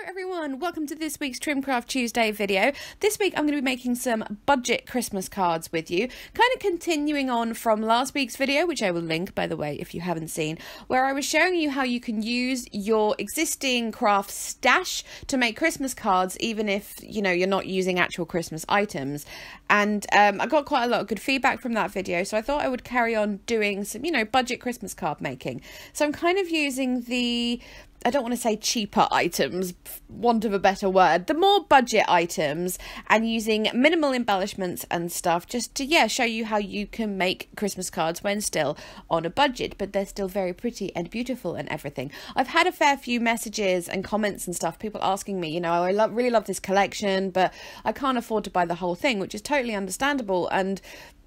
Everyone, welcome to this week's Trimcraft Tuesday video. This week I'm going to be making some budget Christmas cards with you, kind of continuing on from last week's video, which I will link by the way if you haven't seen, where I was showing you how you can use your existing craft stash to make Christmas cards even if you're not using actual Christmas items. And I got quite a lot of good feedback from that video, so I thought I would carry on doing some budget Christmas card making. So I'm kind of using the, I don't want to say cheaper items, want of a better word, the more budget items, and using minimal embellishments and stuff just to, show you how you can make Christmas cards when still on a budget, but they're still very pretty and beautiful and everything. I've had a fair few messages and comments and stuff, people asking me, I really love this collection, but I can't afford to buy the whole thing, which is totally understandable. And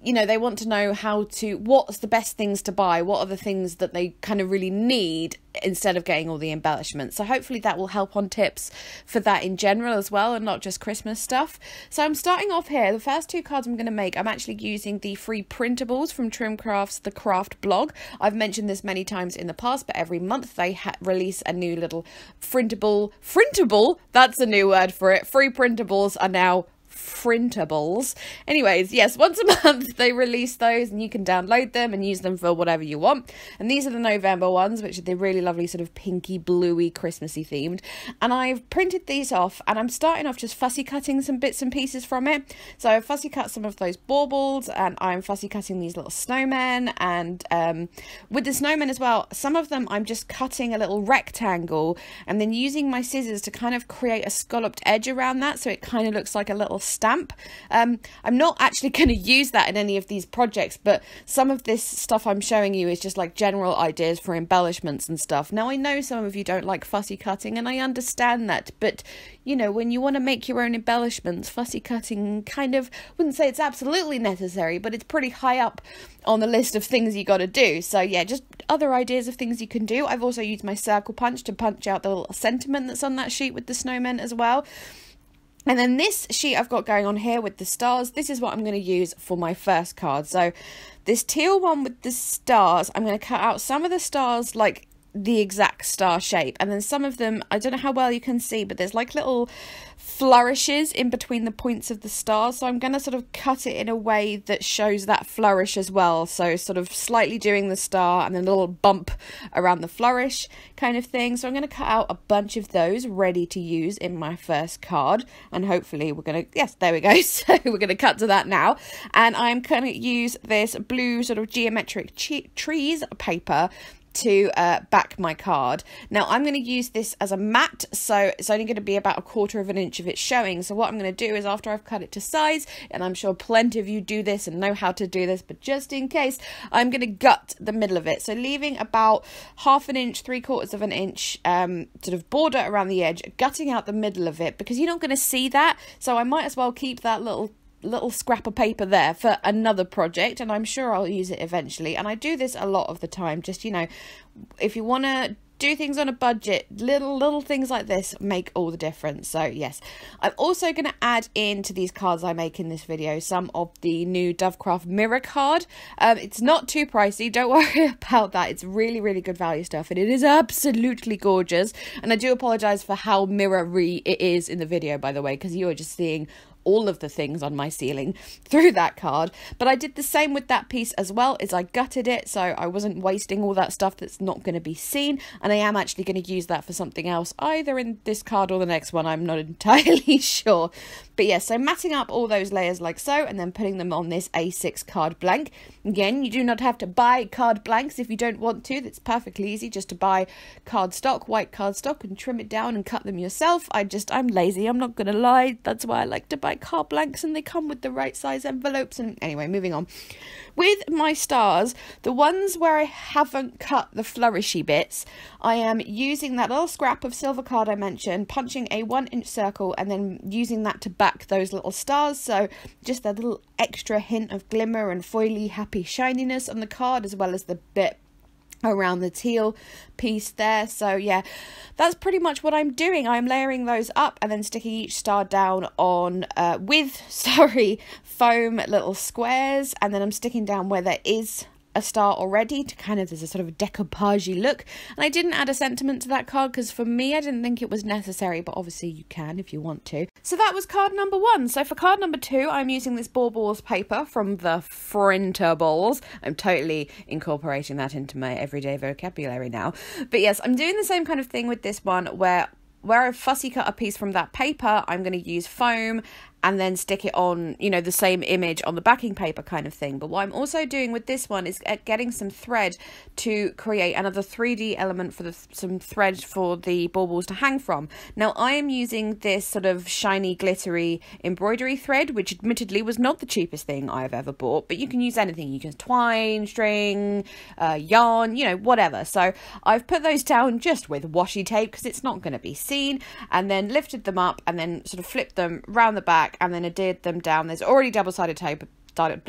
they want to know what's the best things to buy, what are the things that they kind of really need instead of getting all the embellishments. So hopefully that will help on tips for that in general as well, and not just Christmas stuff. So I'm starting off here. The first two cards I'm going to make, I'm actually using the free printables from Trimcraft's The Craft blog. I've mentioned this many times in the past, but every month they release a new little printable, that's a new word for it. Free printables are now Printables. Anyways, yes, once a month they release those and you can download them and use them for whatever you want. And these are the November ones, which are the really lovely sort of pinky bluey Christmassy themed. And I've printed these off and I'm starting off just fussy cutting some bits and pieces from it. So I've fussy cut some of those baubles and I'm fussy cutting these little snowmen, and with the snowmen as well, some of them I'm just cutting a little rectangle and then using my scissors to kind of create a scalloped edge around that so it kind of looks like a little stamp. I'm not actually going to use that in any of these projects, but some of this stuff I'm showing you is just like general ideas for embellishments and stuff. Now I know some of you don't like fussy cutting and I understand that, but when you want to make your own embellishments, fussy cutting kind of, wouldn't say it's absolutely necessary, but it's pretty high up on the list of things you got to do. So yeah, just other ideas of things you can do. I've also used my circle punch to punch out the little sentiment that's on that sheet with the snowmen as well. And then this sheet I've got going on here with the stars, this is what I'm going to use for my first card. So this teal one with the stars, I'm going to cut out some of the stars like the exact star shape, and then some of them, I don't know how well you can see, but there's like little flourishes in between the points of the stars, so I'm going to sort of cut it in a way that shows that flourish as well, so sort of slightly doing the star and then a little bump around the flourish kind of thing. So I'm going to cut out a bunch of those ready to use in my first card, and hopefully we're going to, yes, there we go. So we're going to cut to that now, and I'm going to use this blue sort of geometric trees paper to back my card. Now I'm going to use this as a mat, so it's only going to be about 1/4 of an inch of it showing. So what I'm going to do is, after I've cut it to size, and I'm sure plenty of you do this and know how to do this, but just in case, I'm going to gut the middle of it, so leaving about 1/2 inch, 3/4 of an inch sort of border around the edge, gutting out the middle of it, because you're not going to see that, so I might as well keep that little scrap of paper there for another project, and I'm sure I'll use it eventually. And I do this a lot of the time, just if you want to do things on a budget, little things like this make all the difference. So yes, I'm also going to add into these cards I make in this video some of the new Dovecraft mirror card. It's not too pricey, don't worry about that. It's really good value stuff, and it is absolutely gorgeous. And I do apologize for how mirror-y it is in the video, by the way, because you are just seeing all of the things on my ceiling through that card. But I did the same with that piece as well, is I gutted it so I wasn't wasting all that stuff that's not going to be seen, and I am actually going to use that for something else, either in this card or the next one, I'm not entirely sure. But yeah, so matting up all those layers like so, and then putting them on this A6 card blank. Again, you do not have to buy card blanks if you don't want to. That's perfectly easy just to buy cardstock, white cardstock, and trim it down and cut them yourself. I'm lazy, I'm not gonna lie. That's why I like to buy card blanks, and they come with the right size envelopes. And anyway, moving on. With my stars, the ones where I haven't cut the flourishy bits, I am using that little scrap of silver card I mentioned, punching a 1-inch circle, and then using that to back those little stars. So just that little extra hint of glimmer and foily happy shininess on the card, as well as the bit around the teal piece there. So yeah, that's pretty much what I'm doing. I'm layering those up and then sticking each star down on with foam little squares, and then I'm sticking down where there is a star already to kind of, there's a sort of decoupage-y look. And I didn't add a sentiment to that card because for me, I didn't think it was necessary, but obviously you can if you want to. So that was card number 1. So for card number 2, I'm using this Baubles paper from the Printables. I'm totally incorporating that into my everyday vocabulary now. But yes, I'm doing the same kind of thing with this one where I've fussy cut a piece from that paper, I'm going to use foam and then stick it on, you know, the same image on the backing paper kind of thing. But what I'm also doing with this one is getting some thread to create another 3D element for some thread for the baubles to hang from. Now, I am using this sort of shiny, glittery embroidery thread, which admittedly was not the cheapest thing I've ever bought, but you can use anything. You can twine, string, yarn, you know, whatever. So I've put those down just with washi tape because it's not going to be seen, and then lifted them up and then sort of flipped them round the back and then adhered them down. There's already double-sided tape on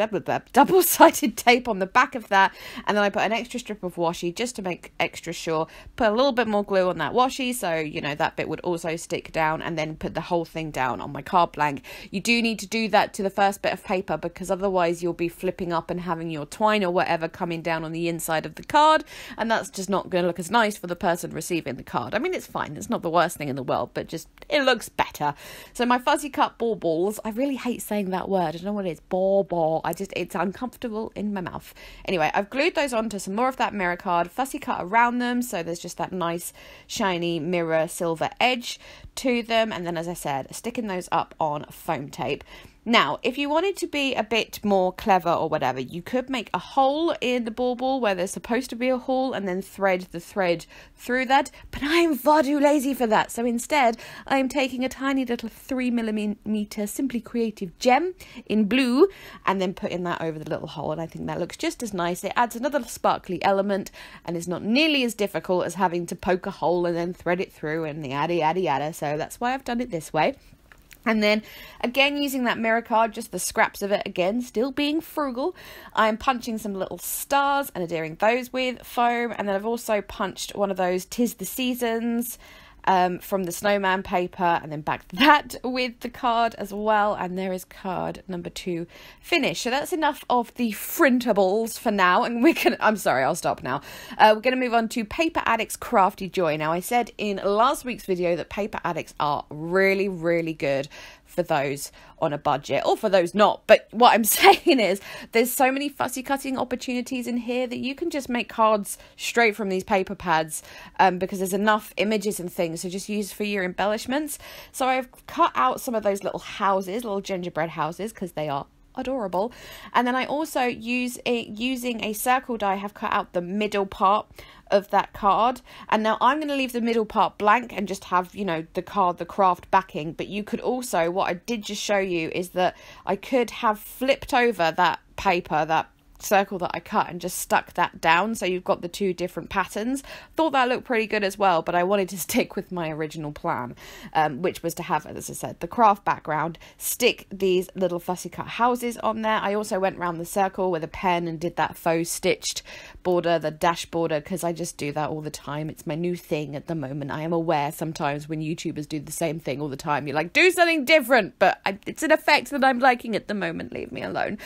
the back of that, and then I put an extra strip of washi just to make extra sure, put a little bit more glue on that washi so you know that bit would also stick down, and then put the whole thing down on my card blank. You do need to do that to the first bit of paper because otherwise you'll be flipping up and having your twine or whatever coming down on the inside of the card, and that's just not going to look as nice for the person receiving the card. I mean, it's fine, it's not the worst thing in the world, but just it looks better. So my fuzzy cut baubles, I really hate saying that word, I don't know what it is, bauble, it's uncomfortable in my mouth. Anyway, I've glued those onto some more of that mirror card, fussy cut around them so there's just that nice shiny mirror silver edge to them, and then as I said, sticking those up on foam tape. Now, if you wanted to be a bit more clever or whatever, you could make a hole in the bauble where there's supposed to be a hole and then thread the thread through that, but I am far too lazy for that. So instead, I am taking a tiny little 3mm Simply Creative gem in blue and then putting that over the little hole, and I think that looks just as nice. It adds another sparkly element and is not nearly as difficult as having to poke a hole and then thread it through and the yada yada yada, so that's why I've done it this way. And then, again, using that mirror card, just the scraps of it, again, still being frugal, I'm punching some little stars and adhering those with foam. And then I've also punched one of those 'Tis the Seasons from the snowman paper, and then backed that with the card as well. And there is card number 2 finished. So that's enough of the Printables for now, and I'm sorry, I'll stop now. We're going to move on to Paper Addicts Krafty Joy. Now, I said in last week's video that Paper Addicts are really, really good for those on a budget, or for those not, but what I'm saying is there's so many fussy cutting opportunities in here that you can just make cards straight from these paper pads, because there's enough images and things to just use for your embellishments. So I've cut out some of those little houses, little gingerbread houses, because they are adorable. And then I also using a circle die, have cut out the middle part of that card, and now I'm going to leave the middle part blank and just have, you know, the card, the craft backing. But you could also, what I did just show you is that I could have flipped over that paper, that circle that I cut, and just stuck that down so you've got the 2 different patterns. Thought that looked pretty good as well, but I wanted to stick with my original plan, which was to have, as I said, the craft background, stick these little fussy cut houses on there. I also went around the circle with a pen and did that faux stitched border, the dash border, because I just do that all the time. It's my new thing at the moment. I am aware sometimes when YouTubers do the same thing all the time, you're like, do something different, but it's an effect that I'm liking at the moment, leave me alone.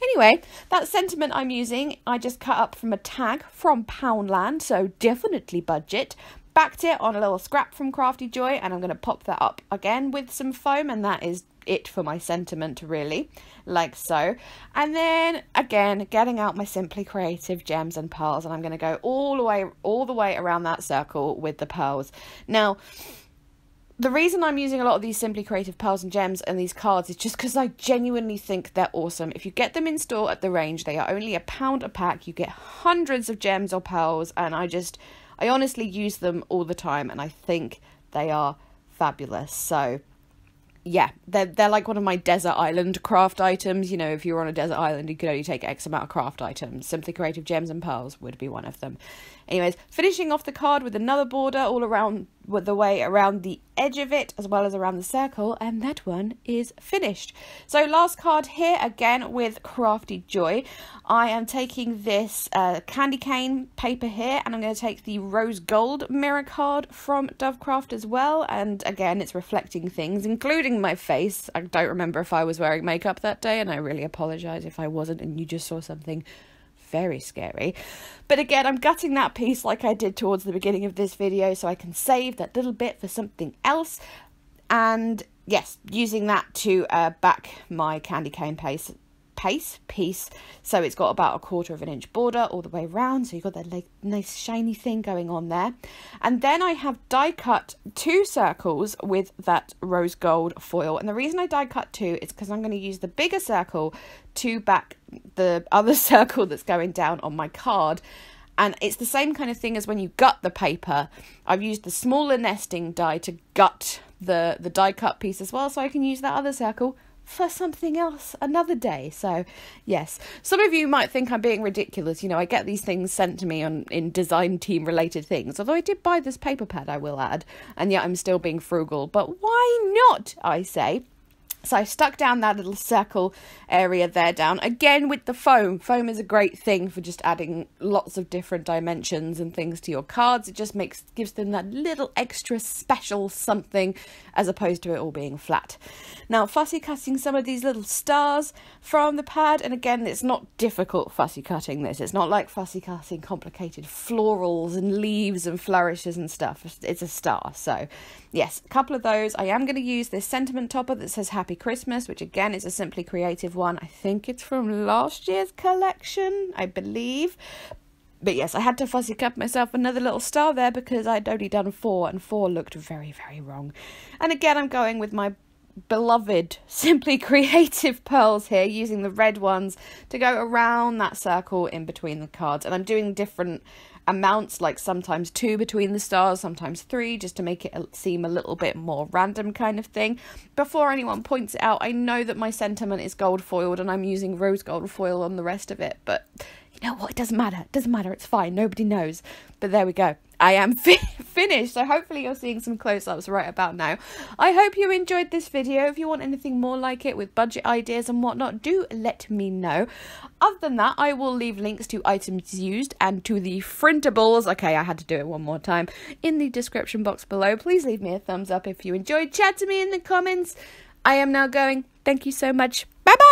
Anyway, that sentiment I'm using, I just cut up from a tag from Poundland, so definitely budget. Backed it on a little scrap from Krafty Joy, and I'm going to pop that up again with some foam, and that is it for my sentiment, really, like so. And then, again, getting out my Simply Creative gems and pearls, and I'm going to go all the way around that circle with the pearls. Now, the reason I'm using a lot of these Simply Creative pearls and gems and these cards is just because I genuinely think they're awesome. If you get them in store at the range, they are only £1 a pack. You get hundreds of gems or pearls, and I honestly use them all the time, and I think they are fabulous. So yeah, they're like one of my desert island craft items. You know, if you're on a desert island, you could only take X amount of craft items. Simply Creative gems and pearls would be one of them. Anyways, finishing off the card with another border all around, with the way around the edge of it as well as around the circle, and that one is finished. So last card here, again with Krafty Joy. I am taking this candy cane paper here, and I'm going to take the rose gold mirror card from Dovecraft as well, and again it's reflecting things, including my face. I don't remember if I was wearing makeup that day, and I really apologise if I wasn't and you just saw something very scary. But again, I'm gutting that piece like I did towards the beginning of this video so I can save that little bit for something else. And yes, using that to back my candy cane piece, so it's got about 1/4 of an inch border all the way around, so you've got that like nice shiny thing going on there. And then I have die cut 2 circles with that rose gold foil, and the reason I die cut 2 is because I'm going to use the bigger circle to back the other circle that's going down on my card. And it's the same kind of thing as when you gut the paper. I've used the smaller nesting die to gut the die cut piece as well, so I can use that other circle for something else another day. So yes, some of you might think I'm being ridiculous. You know, I get these things sent to me in design team related things, although I did buy this paper pad, I will add, and yet I'm still being frugal. But why not, I say? So I stuck down that little circle area there down, again with the foam. Foam is a great thing for just adding lots of different dimensions and things to your cards. It just gives them that little extra special something as opposed to it all being flat. Now fussy cutting some of these little stars from the pad, and again it's not difficult fussy cutting this. It's not like fussy cutting complicated florals and leaves and flourishes and stuff. It's a star. So yes, a couple of those. I am going to use this sentiment topper that says Happy Christmas, which again is a Simply Creative one. I think it's from last year's collection, I believe. But yes, I had to fussy cut myself another little star there because I'd only done 4, and 4 looked very, very wrong. And again, I'm going with my beloved Simply Creative pearls here, using the red ones to go around that circle in between the cards. And I'm doing different amounts, like sometimes 2 between the stars, sometimes 3, just to make it seem a little bit more random kind of thing. Before anyone points it out, I know that my sentiment is gold foiled and I'm using rose gold foil on the rest of it, but you know what, it doesn't matter, it's fine, nobody knows. But there we go, I am finished, so hopefully you're seeing some close-ups right about now. I hope you enjoyed this video. If you want anything more like it with budget ideas and whatnot, do let me know. Other than that, I will leave links to items used and to the Printables, okay, I had to do it one more time, in the description box below. Please leave me a thumbs up if you enjoyed. Chat to me in the comments. I am now going. Thank you so much. Bye bye.